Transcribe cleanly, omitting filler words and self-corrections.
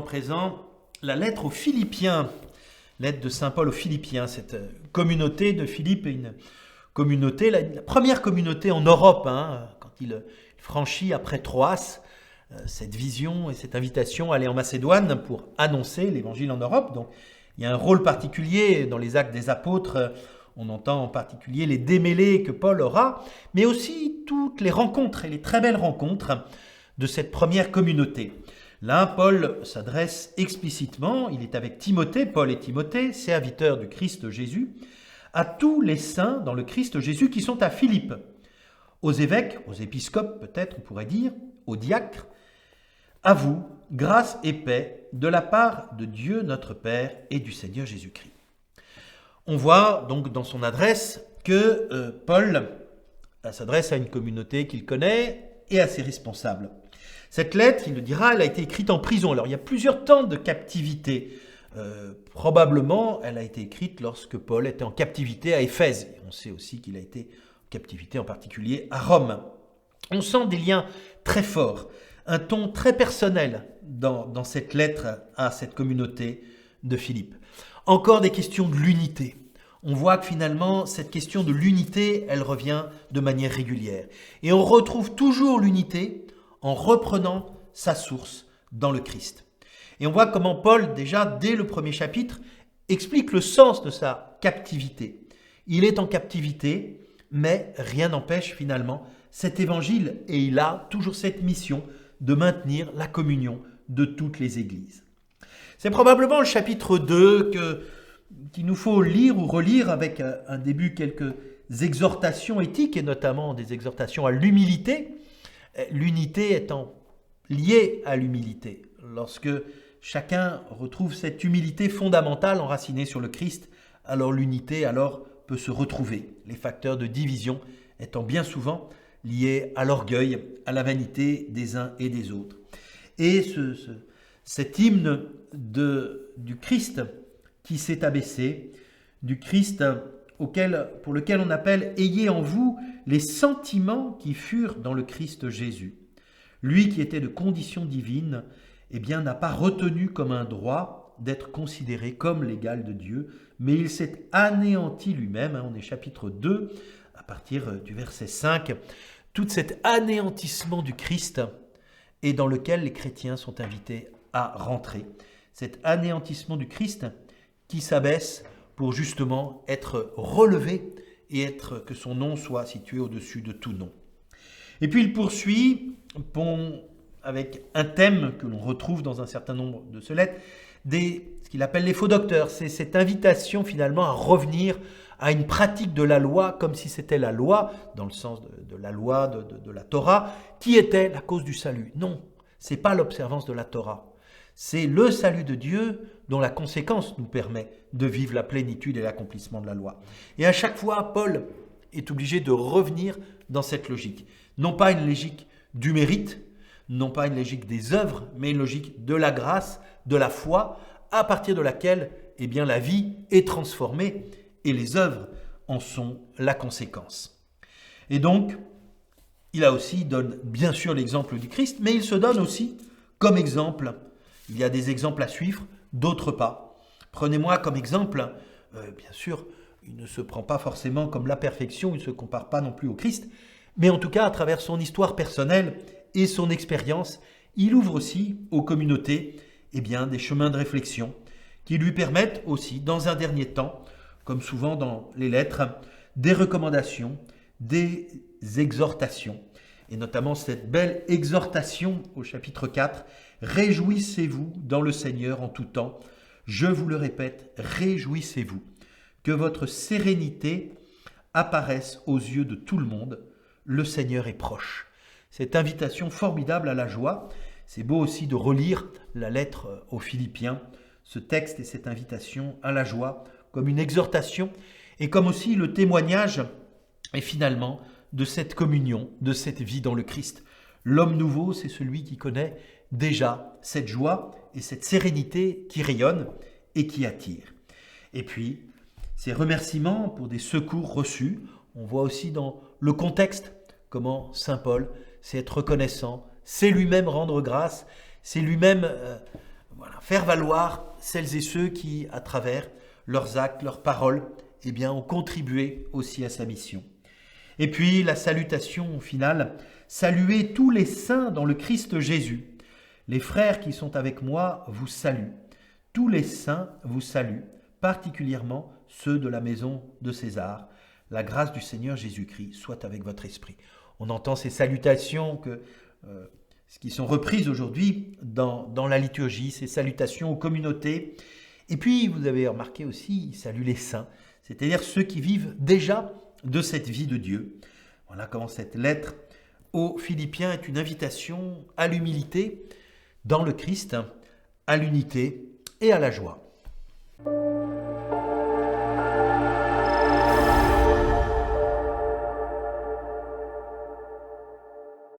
présent la lettre aux Philippiens, lettre de saint Paul aux Philippiens. Cette communauté de Philippe est une communauté, la première communauté en Europe, quand il franchit après Troas cette vision et cette invitation à aller en Macédoine pour annoncer l'évangile en Europe. Donc il y a un rôle particulier dans les actes des apôtres. On entend en particulier les démêlés que Paul aura, mais aussi toutes les rencontres et les très belles rencontres de cette première communauté. Là, Paul s'adresse explicitement, il est avec Timothée, Paul et Timothée, serviteurs du Christ Jésus, à tous les saints dans le Christ Jésus qui sont à Philippe, aux évêques, aux épiscopes peut-être on pourrait dire, aux diacres, à vous, grâce et paix de la part de Dieu notre Père et du Seigneur Jésus-Christ. On voit donc dans son adresse que Paul s'adresse à une communauté qu'il connaît et à ses responsables. Cette lettre, il le dira, elle a été écrite en prison. Alors il y a plusieurs temps de captivité. Probablement, elle a été écrite lorsque Paul était en captivité à Éphèse. On sait aussi qu'il a été en captivité en particulier à Rome. On sent des liens très forts, un ton très personnel dans cette lettre à cette communauté de Philippe. Encore des questions de l'unité. On voit que finalement, cette question de l'unité, elle revient de manière régulière. Et on retrouve toujours l'unité en reprenant sa source dans le Christ. Et on voit comment Paul, déjà dès le premier chapitre, explique le sens de sa captivité. Il est en captivité, mais rien n'empêche finalement cet évangile, et il a toujours cette mission de maintenir la communion de toutes les églises. C'est probablement le chapitre 2 qu'il nous faut lire ou relire avec un début quelques exhortations éthiques, et notamment des exhortations à l'humilité, l'unité étant liée à l'humilité. Lorsque chacun retrouve cette humilité fondamentale enracinée sur le Christ, alors l'unité peut se retrouver. Les facteurs de division étant bien souvent liés à l'orgueil, à la vanité des uns et des autres. Et cet hymne du Christ qui s'est abaissé, du Christ pour lequel on appelle « Ayez en vous les sentiments qui furent dans le Christ Jésus ». Lui qui était de condition divine, n'a pas retenu comme un droit d'être considéré comme l'égal de Dieu, mais il s'est anéanti lui-même. On est chapitre 2, à partir du verset 5. Tout cet anéantissement du Christ et dans lequel les chrétiens sont invités à rentrer. Cet anéantissement du Christ qui s'abaisse pour justement être relevé et que son nom soit situé au-dessus de tout nom. Et puis il poursuit avec un thème que l'on retrouve dans un certain nombre de ces lettres, ce qu'il appelle les faux docteurs. C'est cette invitation finalement à revenir à une pratique de la loi comme si c'était la loi, dans le sens de la loi de la Torah, qui était la cause du salut. Non, ce n'est pas l'observance de la Torah. C'est le salut de Dieu dont la conséquence nous permet de vivre la plénitude et l'accomplissement de la loi. Et à chaque fois, Paul est obligé de revenir dans cette logique. Non pas une logique du mérite, non pas une logique des œuvres, mais une logique de la grâce, de la foi, à partir de laquelle la vie est transformée et les œuvres en sont la conséquence. Et donc, il donne bien sûr l'exemple du Christ, mais il se donne aussi comme exemple. Il y a des exemples à suivre, d'autres pas. Prenez-moi comme exemple, bien sûr, il ne se prend pas forcément comme la perfection, il ne se compare pas non plus au Christ, mais en tout cas, à travers son histoire personnelle et son expérience, il ouvre aussi aux communautés des chemins de réflexion qui lui permettent aussi, dans un dernier temps, comme souvent dans les lettres, des recommandations, des exhortations. Et notamment cette belle exhortation au chapitre 4, « Réjouissez-vous dans le Seigneur en tout temps. Je vous le répète, réjouissez-vous. Que votre sérénité apparaisse aux yeux de tout le monde. Le Seigneur est proche. » Cette invitation formidable à la joie. C'est beau aussi de relire la lettre aux Philippiens, ce texte et cette invitation à la joie, comme une exhortation et comme aussi le témoignage, et finalement, de cette communion, de cette vie dans le Christ. L'homme nouveau, c'est celui qui connaît déjà cette joie et cette sérénité qui rayonne et qui attire. Et puis, ces remerciements pour des secours reçus, on voit aussi dans le contexte comment saint Paul c'est être reconnaissant, c'est lui-même rendre grâce, c'est lui-même voilà, faire valoir celles et ceux qui, à travers leurs actes, leurs paroles, eh bien, ont contribué aussi à sa mission. Et puis la salutation finale, saluez tous les saints dans le Christ Jésus. Les frères qui sont avec moi vous saluent. Tous les saints vous saluent, particulièrement ceux de la maison de César. La grâce du Seigneur Jésus-Christ soit avec votre esprit. On entend ces salutations qui sont reprises aujourd'hui dans la liturgie, ces salutations aux communautés. Et puis, vous avez remarqué aussi, il salue les saints, c'est-à-dire ceux qui vivent déjà de cette vie de Dieu. Voilà comment cette lettre aux Philippiens est une invitation à l'humilité dans le Christ, à l'unité et à la joie.